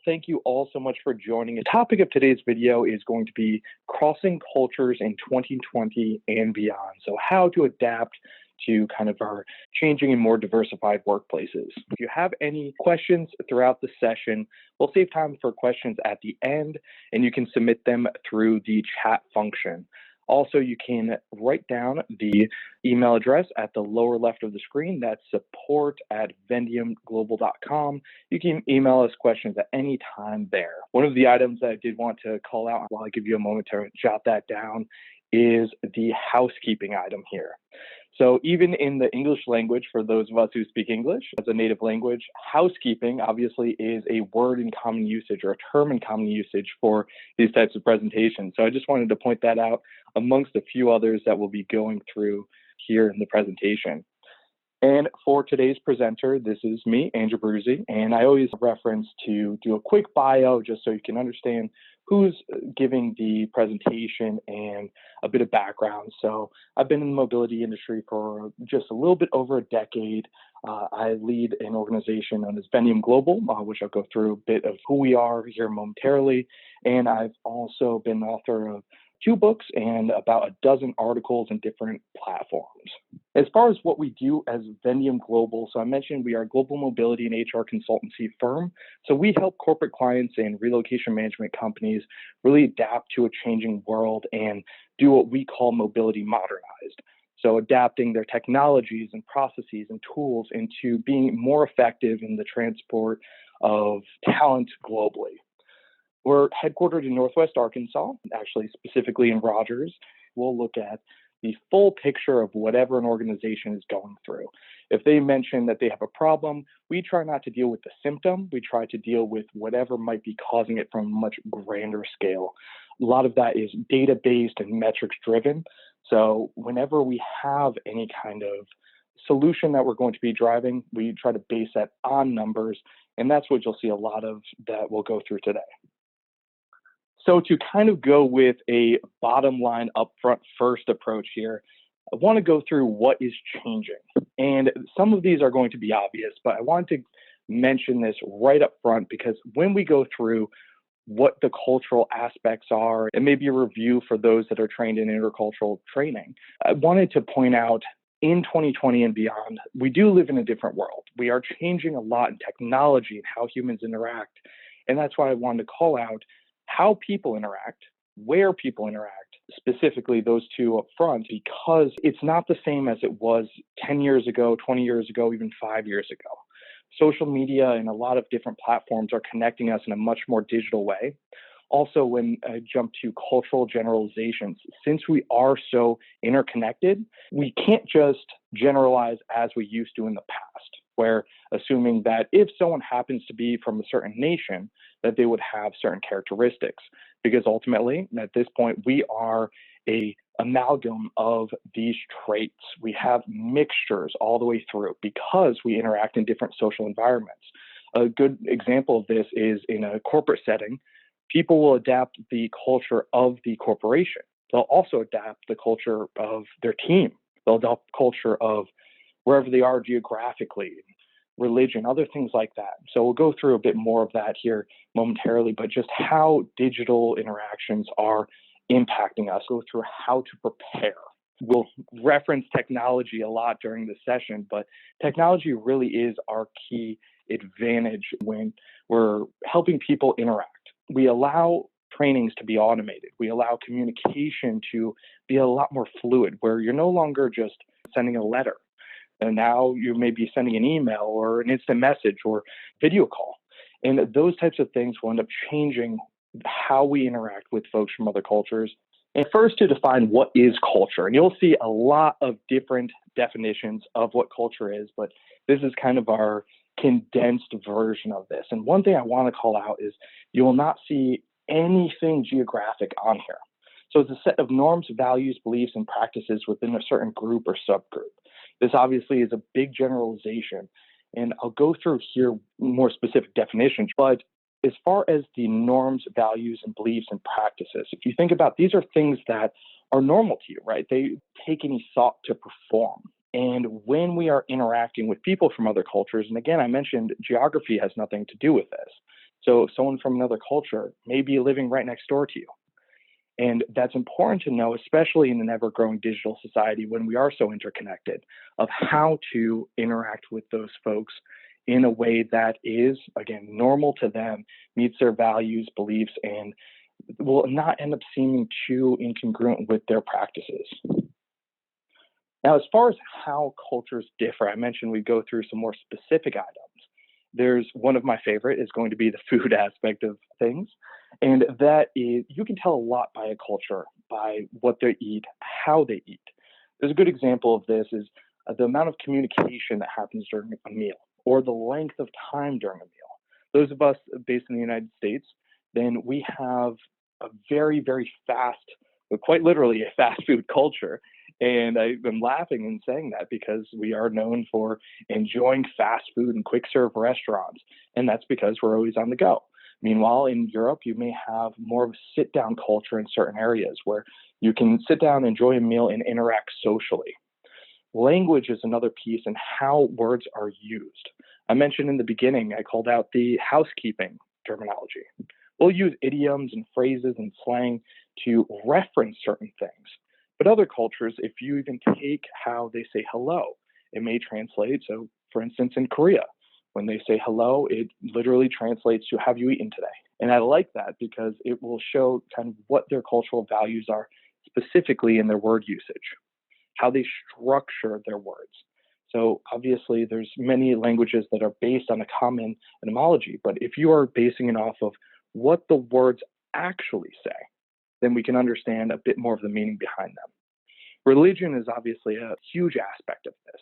thank you all so much for joining. The topic of today's video is going to be crossing cultures in 2020 and beyond. So how to adapt to kind of our changing and more diversified workplaces. If you have any questions throughout the session, we'll save time for questions at the end, and you can submit them through the chat function. Also, you can write down the email address at the lower left of the screen. That's support@vendiumglobal.com. You can email us questions at any time there. One of the items that I did want to call out while I give you a moment to jot that down is the housekeeping item here. So even in the English language, for those of us who speak English as a native language, housekeeping obviously is a word in common usage or a term in common usage for these types of presentations. So I just wanted to point that out amongst a few others that we'll be going through here in the presentation. And for today's presenter, this is me, Andrew Bruzzi, and I always reference to do a quick bio just so you can understand who's giving the presentation and a bit of background. So I've been in the mobility industry for just a little bit over a decade. I lead an organization known as Vendium Global, which I'll go through a bit of who we are here momentarily. And I've also been author of 2 books and about a dozen articles in different platforms. As far as what we do as Vendium Global, so I mentioned we are a global mobility and HR consultancy firm. So we help corporate clients and relocation management companies really adapt to a changing world and do what we call mobility modernized. So adapting their technologies and processes and tools into being more effective in the transport of talent globally. We're headquartered in Northwest Arkansas, actually specifically in Rogers. We'll look at the full picture of whatever an organization is going through. If they mention that they have a problem, we try not to deal with the symptom. We try to deal with whatever might be causing it from a much grander scale. A lot of that is data-based and metrics-driven. So whenever we have any kind of solution that we're going to be driving, we try to base that on numbers, and that's what you'll see a lot of that we'll go through today. So to kind of go with a bottom line upfront first approach here, I want to go through what is changing. And some of these are going to be obvious, but I want to mention this right up front because when we go through what the cultural aspects are, and maybe a review for those that are trained in intercultural training, I wanted to point out in 2020 and beyond, we do live in a different world. We are changing a lot in technology and how humans interact. And that's why I wanted to call out how people interact, where people interact, specifically those two up front, because it's not the same as it was 10 years ago, 20 years ago, even 5 years ago. Social media and a lot of different platforms are connecting us in a much more digital way. Also, when I jump to cultural generalizations, since we are so interconnected, we can't just generalize as we used to in the past, where assuming that if someone happens to be from a certain nation, that they would have certain characteristics. Because ultimately, at this point, we are a amalgam of these traits. We have mixtures all the way through because we interact in different social environments. A good example of this is in a corporate setting. People will adapt the culture of the corporation. They'll also adapt the culture of their team. They'll adopt the culture of wherever they are geographically, religion, other things like that. So we'll go through a bit more of that here momentarily, but just how digital interactions are impacting us. Go through how to prepare. We'll reference technology a lot during the session, but technology really is our key advantage when we're helping people interact. We allow trainings to be automated. We allow communication to be a lot more fluid, where you're no longer just sending a letter. And now you may be sending an email or an instant message or video call. And those types of things will end up changing how we interact with folks from other cultures. And first, to define what is culture. And you'll see a lot of different definitions of what culture is, but this is kind of our condensed version of this. And one thing I want to call out is you will not see anything geographic on here. So it's a set of norms, values, beliefs, and practices within a certain group or subgroup. This obviously is a big generalization, and I'll go through here more specific definitions. But as far as the norms, values, and beliefs and practices, if you think about, these are things that are normal to you, right? They take any thought to perform. And when we are interacting with people from other cultures, and again, I mentioned geography has nothing to do with this. So someone from another culture may be living right next door to you. And that's important to know, especially in an ever growing digital society when we are so interconnected, of how to interact with those folks in a way that is, again, normal to them, meets their values, beliefs, and will not end up seeming too incongruent with their practices. Now, as far as how cultures differ, I mentioned we go through some more specific items. There's one of my favorite is going to be the food aspect of things. And that is, you can tell a lot by a culture, by what they eat, how they eat. There's a good example of this is the amount of communication that happens during a meal or the length of time during a meal. Those of us based in the United States, then we have a very, very fast, but quite literally a fast food culture. And I'm laughing and saying that because we are known for enjoying fast food and quick serve restaurants. And that's because we're always on the go. Meanwhile, in Europe, you may have more of a sit down culture in certain areas where you can sit down, enjoy a meal, and interact socially. Language is another piece in how words are used. I mentioned in the beginning, I called out the housekeeping terminology. We'll use idioms and phrases and slang to reference certain things. But other cultures, if you even take how they say hello, it may translate. So, for instance, in Korea, when they say hello, it literally translates to have you eaten today? And I like that because it will show kind of what their cultural values are specifically in their word usage, how they structure their words. So obviously there's many languages that are based on a common etymology, but if you are basing it off of what the words actually say, then we can understand a bit more of the meaning behind them. Religion is obviously a huge aspect of this.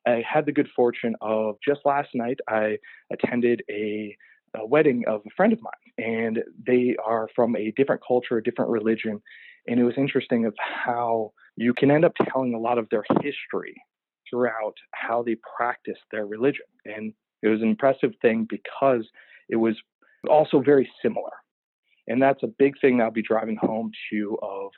I had the good fortune of just last night, I attended a wedding of a friend of mine, and they are from a different culture, a different religion. And it was interesting of how you can end up telling a lot of their history throughout how they practice their religion. And it was an impressive thing because it was also very similar. And that's a big thing that I'll be driving home to of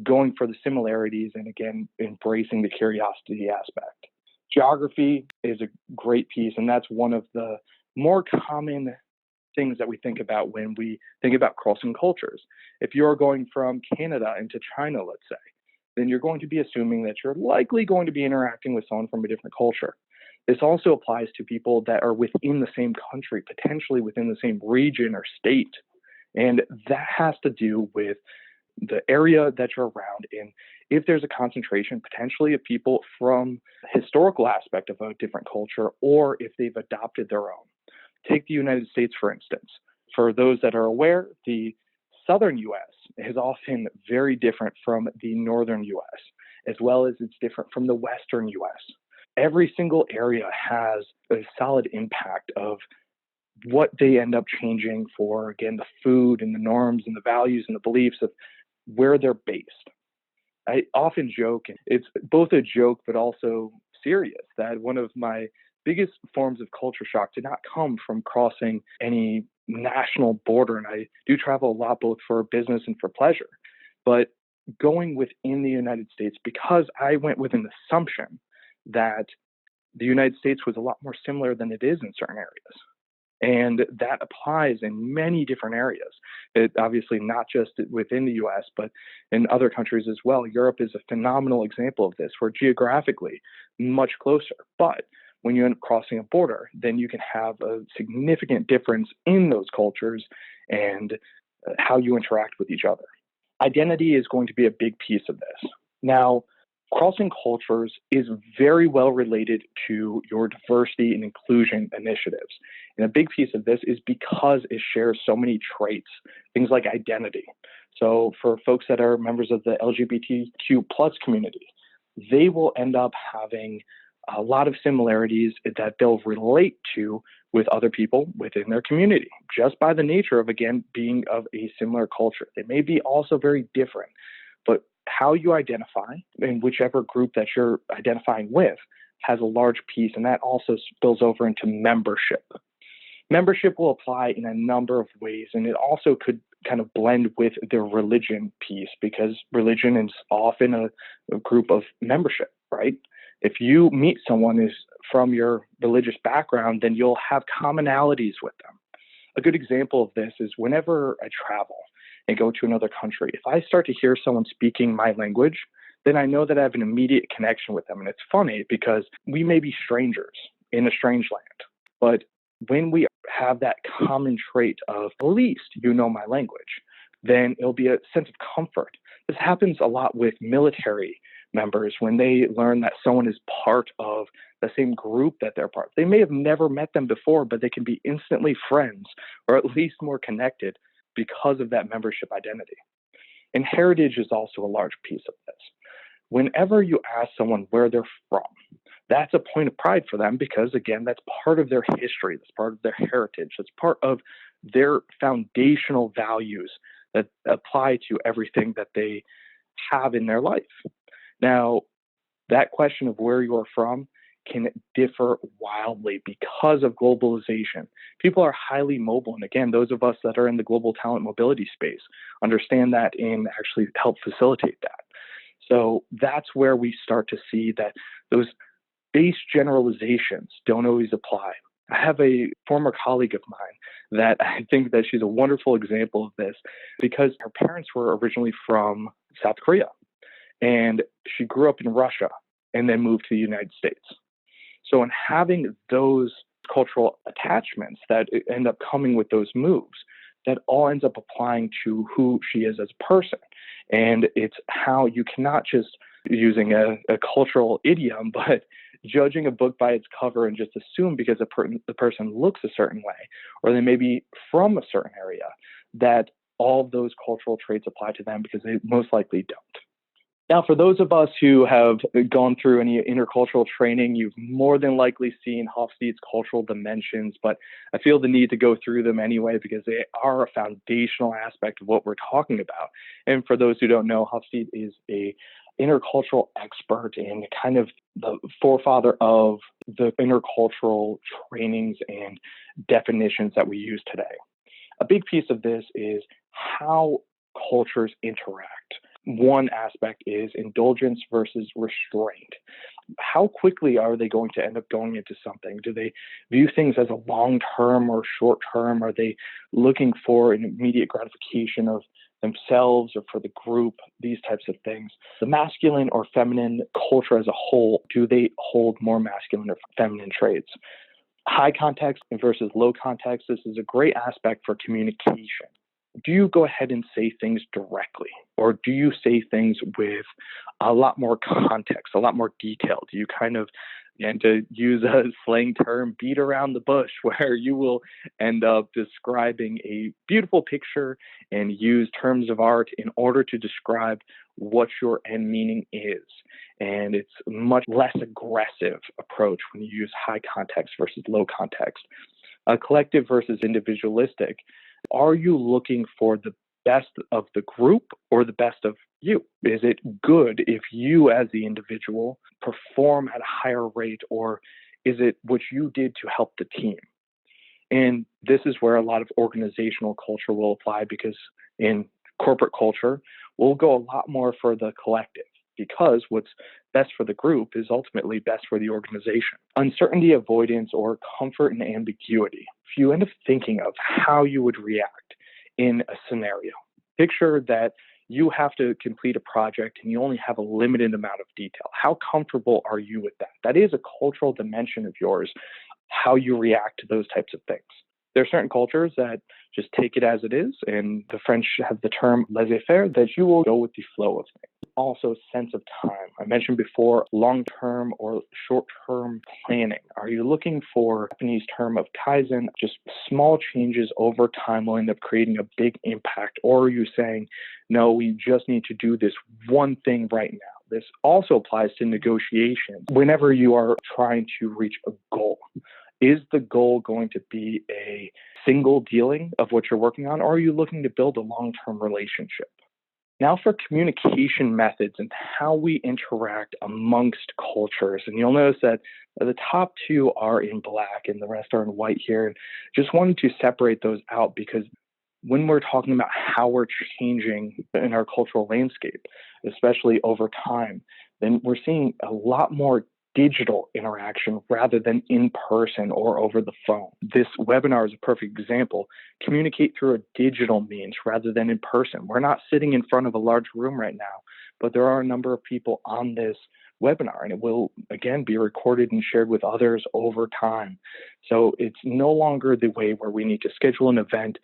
going for the similarities and again, embracing the curiosity aspect. Geography is a great piece, and that's one of the more common things that we think about when we think about crossing cultures. If you're going from Canada into China, let's say, then you're going to be assuming that you're likely going to be interacting with someone from a different culture. This also applies to people that are within the same country, potentially within the same region or state. And that has to do with the area that you're around in. If there's a concentration potentially of people from the historical aspect of a different culture, or if they've adopted their own. Take the United States, for instance. For those that are aware, the southern US is often very different from the northern US, as well as it's different from the western US. Every single area has a solid impact of what they end up changing for, again, the food and the norms and the values and the beliefs of where they're based. I often joke, and it's both a joke but also serious, that one of my biggest forms of culture shock did not come from crossing any national border. And I do travel a lot, both for business and for pleasure. But going within the United States, because I went with an assumption that the United States was a lot more similar than it is in certain areas. And that applies in many different areas. It obviously not just within the US, but in other countries as well. Europe is a phenomenal example of this. We're geographically much closer. But when you end up crossing a border, then you can have a significant difference in those cultures and how you interact with each other. Identity is going to be a big piece of this. Now, crossing cultures is very well related to your diversity and inclusion initiatives. And a big piece of this is because it shares so many traits, things like identity. So for folks that are members of the LGBTQ plus community, they will end up having a lot of similarities that they'll relate to with other people within their community, just by the nature of, again, being of a similar culture. They may be also very different, but how you identify in whichever group that you're identifying with has a large piece, and that also spills over into membership. Membership will apply in a number of ways, and it also could kind of blend with the religion piece, because religion is often a group of membership, right? If you meet someone who's from your religious background, then you'll have commonalities with them. A good example of this is whenever I travel and go to another country, if I start to hear someone speaking my language, then I know that I have an immediate connection with them. And it's funny because we may be strangers in a strange land, but when we have that common trait of at least you know my language, then it'll be a sense of comfort. This happens a lot with military members when they learn that someone is part of the same group that they're part of. They may have never met them before, but they can be instantly friends or at least more connected because of that membership identity. And heritage is also a large piece of this. Whenever you ask someone where they're from, that's a point of pride for them because, again, that's part of their history, that's part of their heritage, that's part of their foundational values that apply to everything that they have in their life. Now, that question of where you're from can differ wildly because of globalization. People are highly mobile. And again, those of us that are in the global talent mobility space understand that and actually help facilitate that. So that's where we start to see that those base generalizations don't always apply. I have a former colleague of mine that I think that she's a wonderful example of this because her parents were originally from South Korea and she grew up in Russia and then moved to the United States. So in having those cultural attachments that end up coming with those moves, that all ends up applying to who she is as a person. And it's how you cannot just, using a cultural idiom, but judging a book by its cover and just assume because the person looks a certain way, or they may be from a certain area, that all of those cultural traits apply to them because they most likely don't. Now, for those of us who have gone through any intercultural training, you've more than likely seen Hofstede's cultural dimensions, but I feel the need to go through them anyway because they are a foundational aspect of what we're talking about. And for those who don't know, Hofstede is a intercultural expert and kind of the forefather of the intercultural trainings and definitions that we use today. A big piece of this is how cultures interact. One aspect is indulgence versus restraint. How quickly are they going to end up going into something? Do they view things as a long-term or short-term? Are they looking for an immediate gratification of themselves or for the group? These types of things. The masculine or feminine culture as a whole, do they hold more masculine or feminine traits? High context versus low context. This is a great aspect for communication. Do you go ahead and say things directly, or do you say things with a lot more context, a lot more detail? Do you kind of, and to use a slang term, beat around the bush, where you will end up describing a beautiful picture and use terms of art in order to describe what your end meaning is? And it's a much less aggressive approach when you use high context versus low context. Collective versus individualistic. Are you looking for the best of the group or the best of you? Is it good if you as the individual perform at a higher rate, or is it what you did to help the team? And this is where a lot of organizational culture will apply, because in corporate culture, we'll go a lot more for the collective, because what's best for the group is ultimately best for the organization. Uncertainty avoidance or comfort and ambiguity. If you end up thinking of how you would react in a scenario, picture that you have to complete a project and you only have a limited amount of detail. How comfortable are you with that? That is a cultural dimension of yours, how you react to those types of things. There are certain cultures that just take it as it is, and the French have the term laissez-faire, that you will go with the flow of things. Also, sense of time. I mentioned before, long-term or short-term planning. Are you looking for the Japanese term of kaizen, just small changes over time will end up creating a big impact? Or are you saying, no, we just need to do this one thing right now? This also applies to negotiations. Whenever you are trying to reach a goal, is the goal going to be a single dealing of what you're working on, or are you looking to build a long-term relationship? Now for communication methods and how we interact amongst cultures. And you'll notice that the top two are in black and the rest are in white here. And just wanted to separate those out because when we're talking about how we're changing in our cultural landscape, especially over time, then we're seeing a lot more digital interaction rather than in person or over the phone. This webinar is a perfect example. Communicate through a digital means rather than in person. We're not sitting in front of a large room right now, but there are a number of people on this webinar, and it will, again, be recorded and shared with others over time. So it's no longer the way where we need to schedule an event,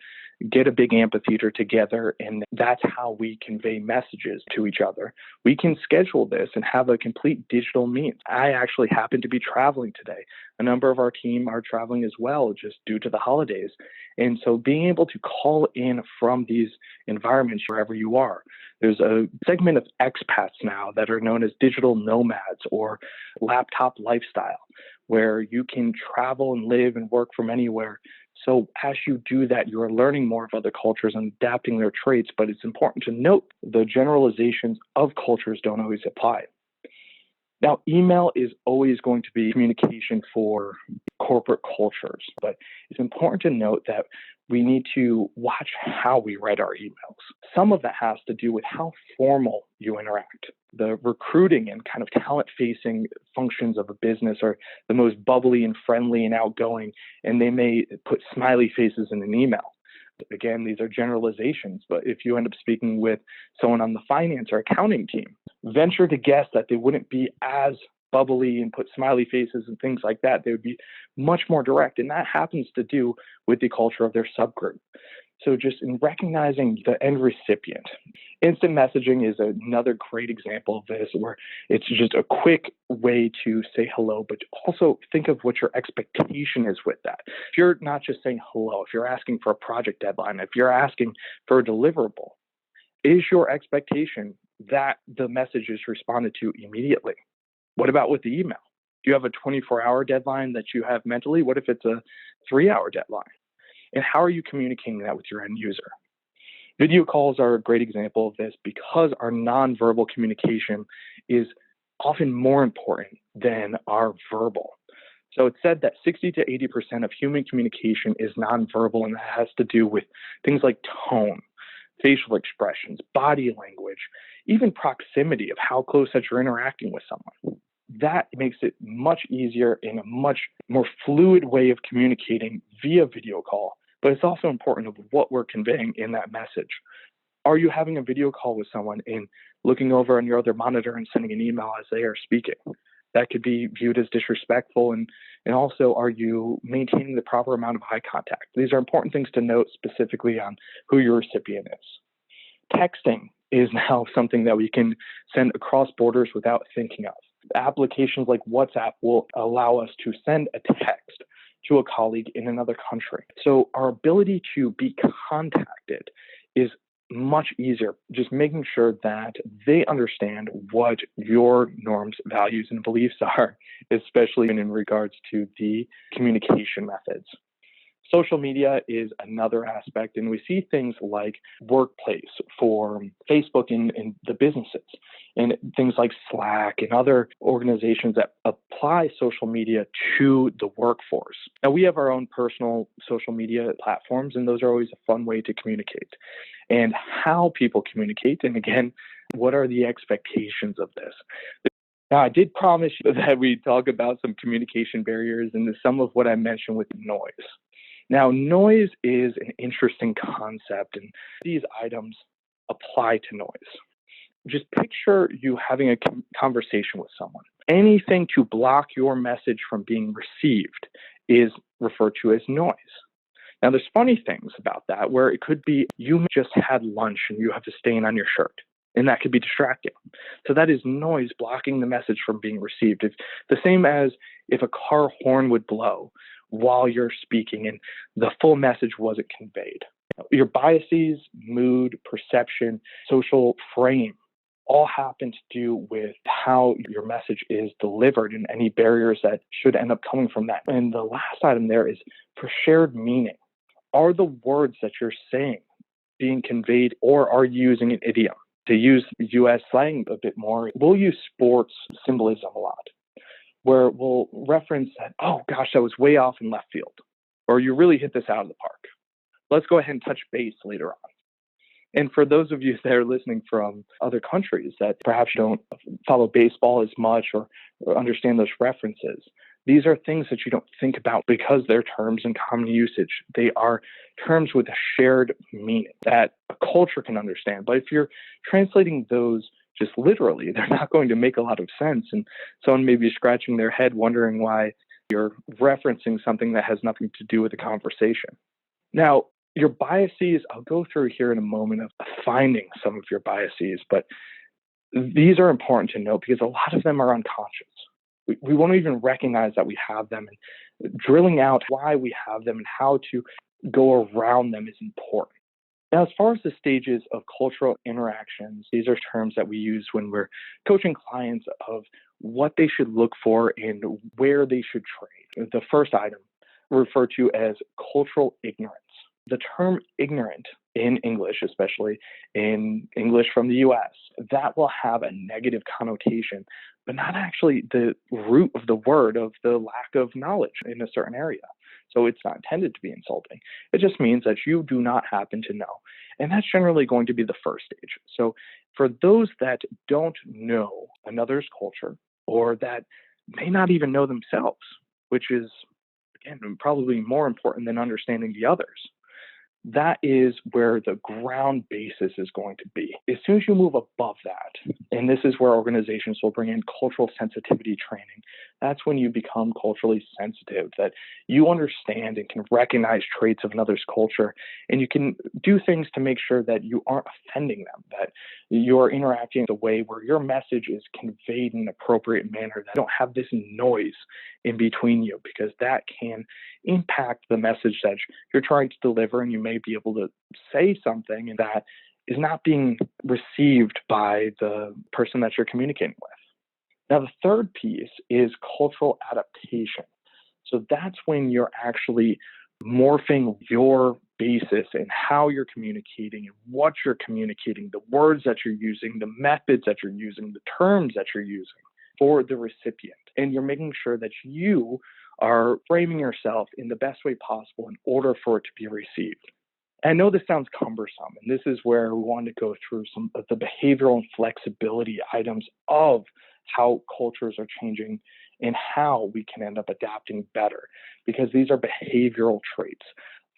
get a big amphitheater together, and that's how we convey messages to each other. We can schedule this and have a complete digital means. I actually happen to be traveling today. A number of our team are traveling as well, just due to the holidays. And so being able to call in from these environments wherever you are. There's a segment of expats now that are known as digital nomads or laptop lifestyle, where you can travel and live and work from anywhere. So as you do that, you are learning more of other cultures and adapting their traits, but it's important to note the generalizations of cultures don't always apply. Now, email is always going to be communication for corporate cultures, but it's important to note that we need to watch how we write our emails. Some of that has to do with how formal you interact. The recruiting and kind of talent-facing functions of a business are the most bubbly and friendly and outgoing, and they may put smiley faces in an email. Again, these are generalizations, but if you end up speaking with someone on the finance or accounting team, venture to guess that they wouldn't be as bubbly and put smiley faces and things like that. They would be much more direct, and that happens to do with the culture of their subgroup. So just in recognizing the end recipient, instant messaging is another great example of this, where it's just a quick way to say hello, but also think of what your expectation is with that. If you're not just saying hello, if you're asking for a project deadline, if you're asking for a deliverable, is your expectation that the message is responded to immediately? What about with the email? Do you have a 24-hour deadline that you have mentally? What if it's a 3-hour deadline? And how are you communicating that with your end user? Video calls are a great example of this because our nonverbal communication is often more important than our verbal. So it's said that 60 to 80% of human communication is nonverbal, and that has to do with things like tone, facial expressions, body language, even proximity of how close that you're interacting with someone. That makes it much easier and a much more fluid way of communicating via video call. But it's also important of what we're conveying in that message. Are you having a video call with someone and looking over on your other monitor and sending an email as they are speaking? That could be viewed as disrespectful. And also, are you maintaining the proper amount of eye contact? These are important things to note specifically on who your recipient is. Texting is now something that we can send across borders without thinking of. Applications like WhatsApp will allow us to send a text to a colleague in another country. So our ability to be contacted is much easier, just making sure that they understand what your norms, values, and beliefs are, especially in regards to the communication methods. Social media is another aspect, and we see things like Workplace for Facebook in the businesses, and things like Slack and other organizations that apply social media to the workforce. Now, we have our own personal social media platforms, and those are always a fun way to communicate. And how people communicate, and again, what are the expectations of this? Now, I did promise you that we'd talk about some communication barriers and some of what I mentioned with noise. Now, noise is an interesting concept, and these items apply to noise. Just picture you having a conversation with someone. Anything to block your message from being received is referred to as noise. Now, there's funny things about that, where it could be you just had lunch and you have a stain on your shirt, and that could be distracting. So that is noise blocking the message from being received. It's the same as if a car horn would blow while you're speaking and the full message wasn't conveyed. Your biases, mood, perception, social frame all happen to do with how your message is delivered and any barriers that should end up coming from that. And the last item there is for shared meaning. Are the words that you're saying being conveyed, or are you using an idiom? To use US slang a bit more, we'll use sports symbolism a lot, where we'll reference that, oh gosh, that was way off in left field, or you really hit this out of the park. Let's go ahead and touch base later on. And for those of you that are listening from other countries that perhaps don't follow baseball as much or understand those references, these are things that you don't think about because they're terms in common usage. They are terms with a shared meaning that a culture can understand. But if you're translating those just literally, they're not going to make a lot of sense. And someone may be scratching their head wondering why you're referencing something that has nothing to do with the conversation. Now, your biases, I'll go through here in a moment of finding some of your biases, but these are important to note because a lot of them are unconscious. We won't even recognize that we have them, and drilling out why we have them and how to go around them is important. Now, as far as the stages of cultural interactions, these are terms that we use when we're coaching clients of what they should look for and where they should trade. The first item referred to as cultural ignorance. The term ignorant in English, especially in English from the US, that will have a negative connotation, but not actually the root of the word of the lack of knowledge in a certain area. So it's not intended to be insulting. It just means that you do not happen to know. And that's generally going to be the first stage. So for those that don't know another's culture or that may not even know themselves, which is, again, probably more important than understanding the others, that is where the ground basis is going to be. As soon as you move above that, and this is where organizations will bring in cultural sensitivity training, that's when you become culturally sensitive, that you understand and can recognize traits of another's culture, and you can do things to make sure that you aren't offending them, that you're interacting in a way where your message is conveyed in an appropriate manner, that you don't have this noise in between you, because that can impact the message that you're trying to deliver, and you may be able to say something that is not being received by the person that you're communicating with. Now, the third piece is cultural adaptation. So that's when you're actually morphing your basis and how you're communicating and what you're communicating, the words that you're using, the methods that you're using, the terms that you're using for the recipient. And you're making sure that you are framing yourself in the best way possible in order for it to be received. And I know this sounds cumbersome, and this is where we want to go through some of the behavioral and flexibility items of how cultures are changing and how we can end up adapting better, because these are behavioral traits.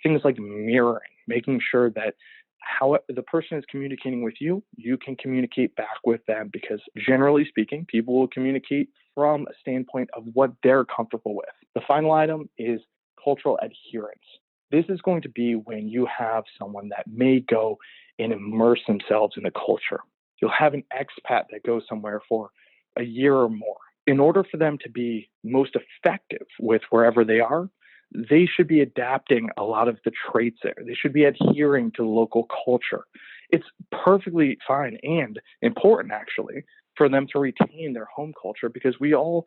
Things like mirroring, making sure that how the person is communicating with you, you can communicate back with them, because generally speaking, people will communicate from a standpoint of what they're comfortable with. The final item is cultural adherence. This is going to be when you have someone that may go and immerse themselves in the culture. You'll have an expat that goes somewhere for a year or more. In order for them to be most effective with wherever they are, they should be adapting a lot of the traits there. They should be adhering to local culture. It's perfectly fine and important, actually, for them to retain their home culture, because we all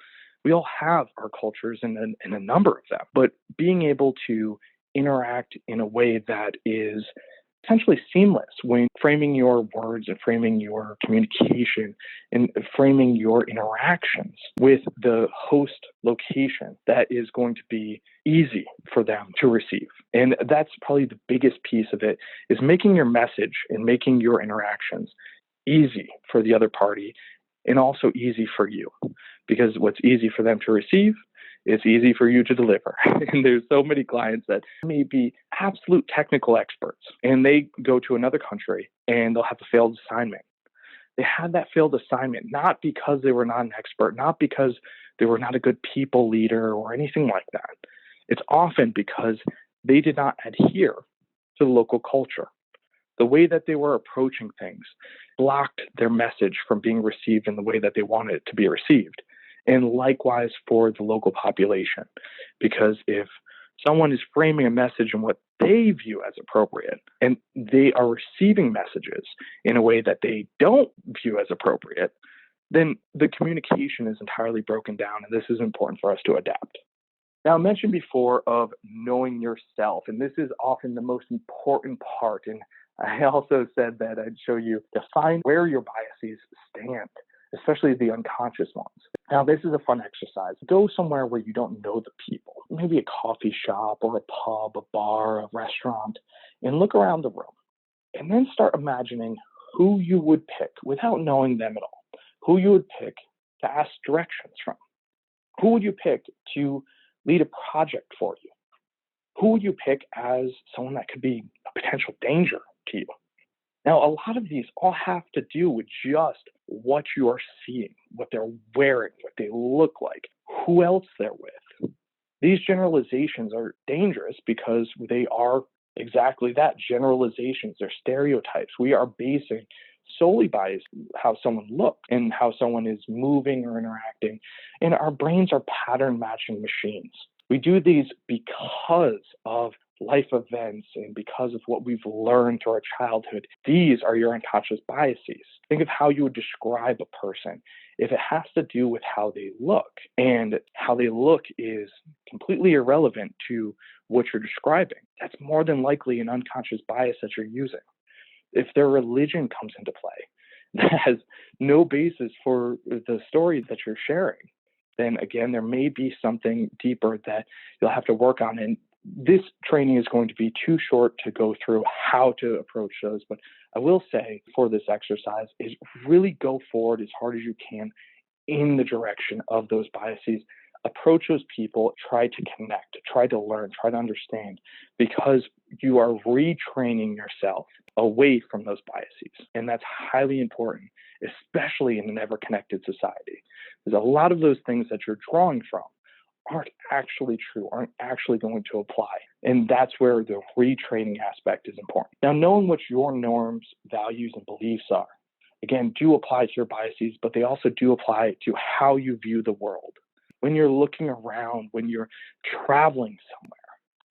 have our cultures in a number of them. But being able to interact in a way that is essentially seamless when framing your words and framing your communication and framing your interactions with the host location, that is going to be easy for them to receive. And that's probably the biggest piece of it, is making your message and making your interactions easy for the other party and also easy for you, because what's easy for them to receive, it's easy for you to deliver. And there's so many clients that may be absolute technical experts, and they go to another country and they'll have a failed assignment. They had that failed assignment not because they were not an expert, not because they were not a good people leader or anything like that. It's often because they did not adhere to the local culture. The way that they were approaching things blocked their message from being received in the way that they wanted it to be received. And likewise for the local population, because if someone is framing a message in what they view as appropriate, and they are receiving messages in a way that they don't view as appropriate, then the communication is entirely broken down, and this is important for us to adapt. Now, I mentioned before of knowing yourself, and this is often the most important part. And I also said that I'd show you, define where your biases stand, especially the unconscious ones. Now, this is a fun exercise. Go somewhere where you don't know the people, maybe a coffee shop or a pub, a bar, a restaurant, and look around the room. And then start imagining who you would pick without knowing them at all, who you would pick to ask directions from. Who would you pick to lead a project for you? Who would you pick as someone that could be a potential danger to you? Now, a lot of these all have to do with just what you are seeing, what they're wearing, what they look like, who else they're with. These generalizations are dangerous because they are exactly that, generalizations. They're stereotypes. We are basing solely by how someone looks and how someone is moving or interacting. And our brains are pattern matching machines. We do these because of life events and because of what we've learned through our childhood. These are your unconscious biases. Think of how you would describe a person. If it has to do with how they look, and how they look is completely irrelevant to what you're describing, that's more than likely an unconscious bias that you're using. If their religion comes into play, that has no basis for the story that you're sharing, then again, there may be something deeper that you'll have to work on. And this training is going to be too short to go through how to approach those. But I will say for this exercise is really go forward as hard as you can in the direction of those biases. Approach those people, try to connect, try to learn, try to understand, because you are retraining yourself away from those biases. And that's highly important, especially in an ever-connected society. There's a lot of those things that you're drawing from aren't actually true, aren't actually going to apply. And that's where the retraining aspect is important. Now, knowing what your norms, values, and beliefs are, again, do apply to your biases, but they also do apply to how you view the world. When you're looking around, when you're traveling somewhere.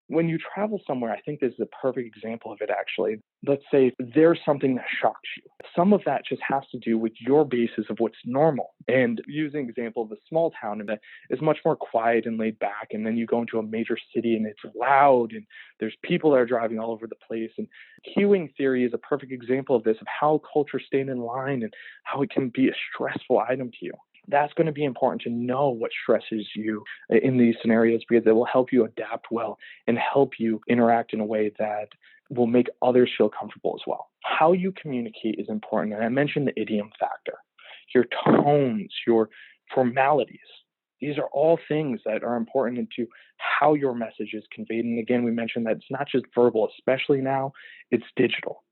When you travel somewhere, I think this is a perfect example of it, actually. Let's say there's something that shocks you. Some of that just has to do with your basis of what's normal. And using the example of a small town that is much more quiet and laid back, and then you go into a major city and it's loud and there's people that are driving all over the place. And queuing theory is a perfect example of this, of how culture stayed in line and how it can be a stressful item to you. That's going to be important to know what stresses you in these scenarios, because it will help you adapt well and help you interact in a way that will make others feel comfortable as well. How you communicate is important. And I mentioned the idiom factor, your tones, your formalities. These are all things that are important into how your message is conveyed. And again, we mentioned that it's not just verbal, especially now, it's digital.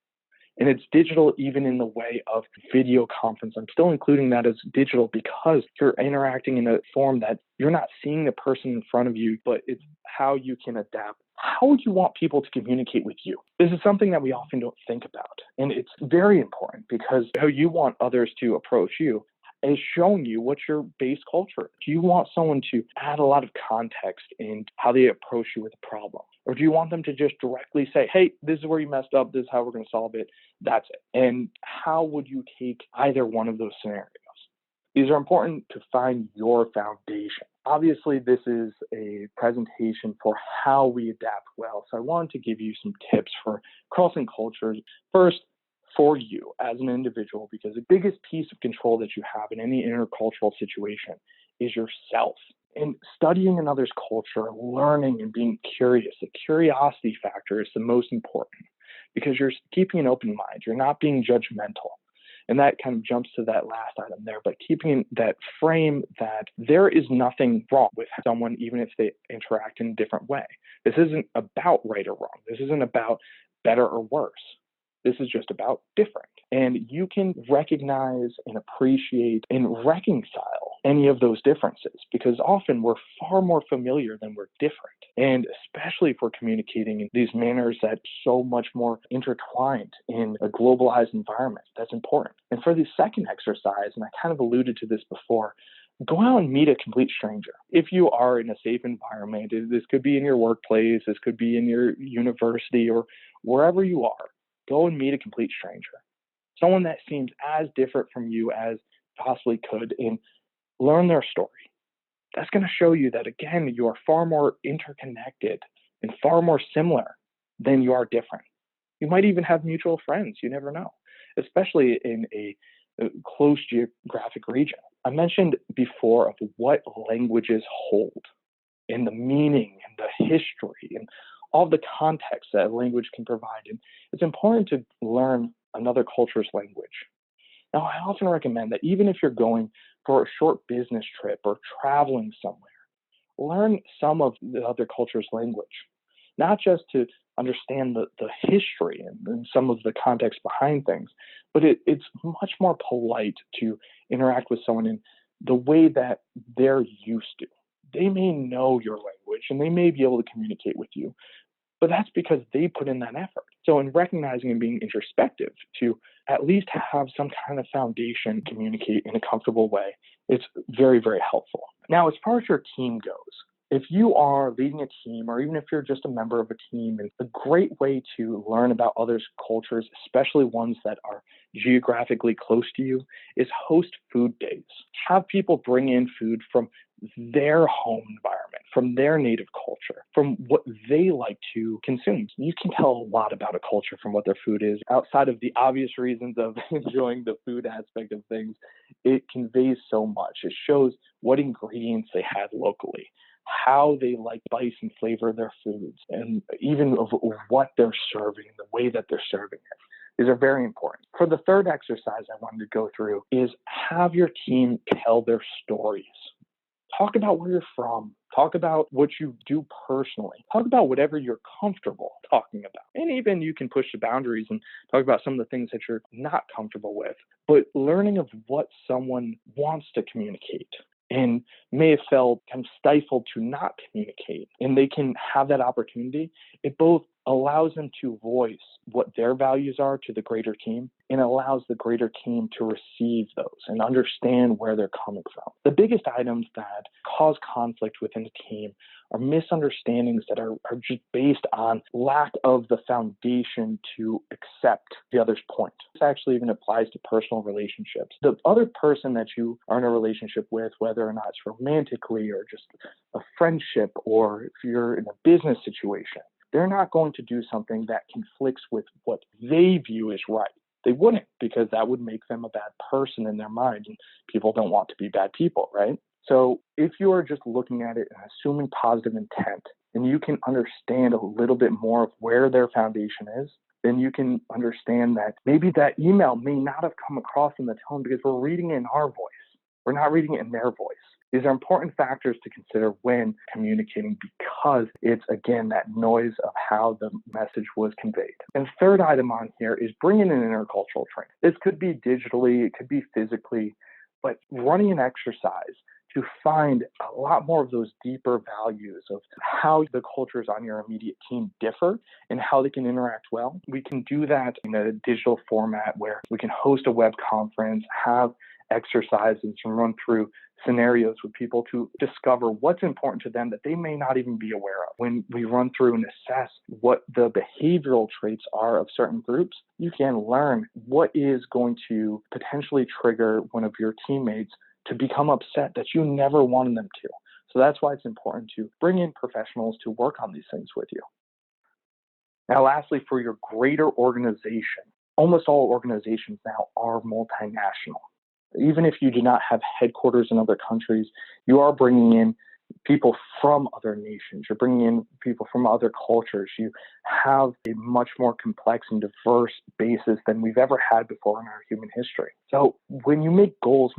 And it's digital even in the way of video conference. I'm still including that as digital because you're interacting in a form that you're not seeing the person in front of you, but it's how you can adapt. How would you want people to communicate with you? This is something that we often don't think about. And it's very important because how you want others to approach you is showing you what your base culture is. Do you want someone to add a lot of context in how they approach you with a problem? Or do you want them to just directly say, hey, this is where you messed up, this is how we're going to solve it, that's it? And how would you take either one of those scenarios? These are important to find your foundation. Obviously, this is a presentation for how we adapt well. So I wanted to give you some tips for crossing cultures. First, for you as an individual, because the biggest piece of control that you have in any intercultural situation is yourself. And studying another's culture, learning and being curious, the curiosity factor is the most important because you're keeping an open mind. You're not being judgmental. And that kind of jumps to that last item there, but keeping that frame that there is nothing wrong with someone, even if they interact in a different way. This isn't about right or wrong. This isn't about better or worse. This is just about different. And you can recognize and appreciate and reconcile any of those differences because often we're far more familiar than we're different. And especially if we're communicating in these manners that are so much more intertwined in a globalized environment, that's important. And for the second exercise, and I kind of alluded to this before, go out and meet a complete stranger. If you are in a safe environment, this could be in your workplace, this could be in your university or wherever you are. Go and meet a complete stranger, someone that seems as different from you as possibly could, and learn their story. That's going to show you that, again, you are far more interconnected and far more similar than you are different. You might even have mutual friends. You never know, especially in a close geographic region. I mentioned before of what languages hold and the meaning and the history and all the context that language can provide. And it's important to learn another culture's language. Now, I often recommend that even if you're going for a short business trip or traveling somewhere, learn some of the other culture's language, not just to understand the history and some of the context behind things, but it's much more polite to interact with someone in the way that they're used to. They may know your language and they may be able to communicate with you, but that's because they put in that effort. So in recognizing and being introspective to at least have some kind of foundation, communicate in a comfortable way, it's very, very helpful. Now, as far as your team goes, if you are leading a team, or even if you're just a member of a team, and a great way to learn about others' cultures, especially ones that are geographically close to you, is host food days. Have people bring in food from their home environment, from their native culture, from what they like to consume. You can tell a lot about a culture from what their food is. Outside of the obvious reasons of enjoying the food aspect of things, it conveys so much. It shows what ingredients they had locally, how they like spice and flavor their foods, and even of what they're serving, the way that they're serving it. These are very important. For the third exercise I wanted to go through is have your team tell their stories. Talk about where you're from. Talk about what you do personally. Talk about whatever you're comfortable talking about. And even you can push the boundaries and talk about some of the things that you're not comfortable with. But learning of what someone wants to communicate and may have felt kind of stifled to not communicate, and they can have that opportunity, it both allows them to voice what their values are to the greater team, and allows the greater team to receive those and understand where they're coming from. The biggest items that cause conflict within a team are misunderstandings that are just based on lack of the foundation to accept the other's point. This actually even applies to personal relationships. The other person that you are in a relationship with, whether or not it's romantically or just a friendship, or if you're in a business situation, they're not going to do something that conflicts with what they view as right. They wouldn't, because that would make them a bad person in their mind, and people don't want to be bad people, right? So if you are just looking at it and assuming positive intent, and you can understand a little bit more of where their foundation is, then you can understand that maybe that email may not have come across in the tone because we're reading it in our voice. We're not reading it in their voice. These are important factors to consider when communicating, because it's, again, that noise of how the message was conveyed. And third item on here is bringing in intercultural training. This could be digitally, it could be physically, but running an exercise to find a lot more of those deeper values of how the cultures on your immediate team differ and how they can interact well. We can do that in a digital format where we can host a web conference, have exercises and run through scenarios with people to discover what's important to them that they may not even be aware of. When we run through and assess what the behavioral traits are of certain groups, you can learn what is going to potentially trigger one of your teammates to become upset that you never wanted them to. So that's why it's important to bring in professionals to work on these things with you. Now, lastly, for your greater organization, almost all organizations now are multinational. Even if you do not have headquarters in other countries, you are bringing in people from other nations. You're bringing in people from other cultures. You have a much more complex and diverse basis than we've ever had before in our human history. So when you make goals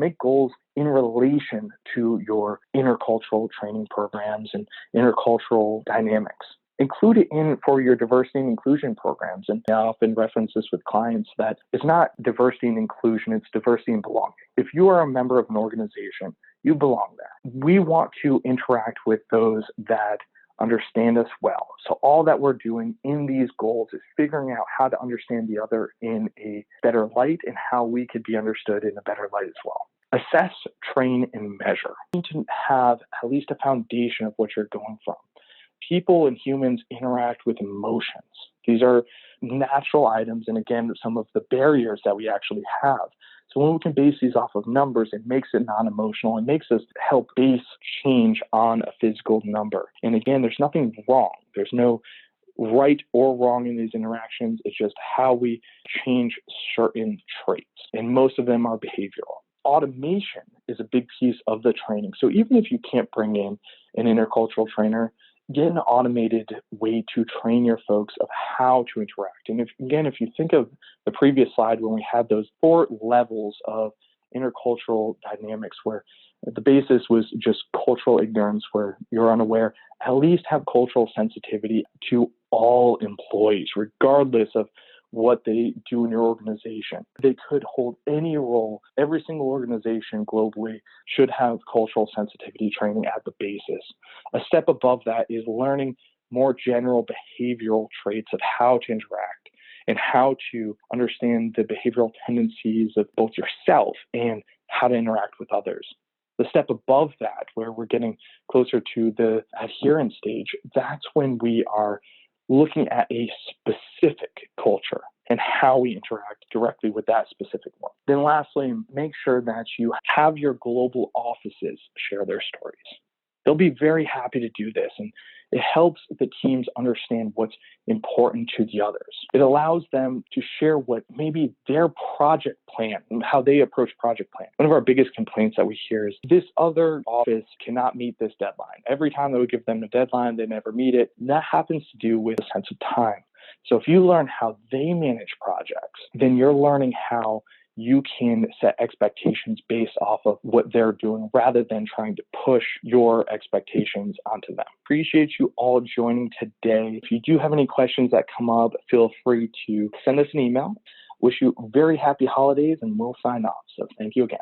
in relation to your intercultural training programs and intercultural dynamics. Include it in for your diversity and inclusion programs. And I often reference this with clients that it's not diversity and inclusion, it's diversity and belonging. If you are a member of an organization, you belong there. We want to interact with those that understand us well. So all that we're doing in these goals is figuring out how to understand the other in a better light and how we could be understood in a better light as well. Assess, train, and measure. You need to have at least a foundation of what you're going from. People and humans interact with emotions. These are natural items, and again, some of the barriers that we actually have. So when we can base these off of numbers, it makes it non-emotional. It makes us help base change on a physical number. And again, there's nothing wrong. There's no right or wrong in these interactions. It's just how we change certain traits, and most of them are behavioral. Automation is a big piece of the training. So even if you can't bring in an intercultural trainer, get an automated way to train your folks of how to interact. And if you think of the previous slide when we had those 4 levels of intercultural dynamics where the basis was just cultural ignorance, where you're unaware, at least have cultural sensitivity to all employees, regardless of what they do in your organization. They could hold any role. Every single organization globally should have cultural sensitivity training at the basis. A step above that is learning more general behavioral traits of how to interact and how to understand the behavioral tendencies of both yourself and how to interact with others. The step above that, where we're getting closer to the adherence stage, that's when we are looking at a specific culture and how we interact directly with that specific one. Then lastly, make sure that you have your global offices share their stories. They'll be very happy to do this, and it helps the teams understand what's important to the others. It allows them to share what maybe their project plan, how they approach project plan. One of our biggest complaints that we hear is this other office cannot meet this deadline. Every time that we give them a deadline, they never meet it. And that happens to do with a sense of time. So if you learn how they manage projects, then you're learning how you can set expectations based off of what they're doing rather than trying to push your expectations onto them. Appreciate you all joining today. If you do have any questions that come up, feel free to send us an email. Wish you very happy holidays, and we'll sign off. So thank you again.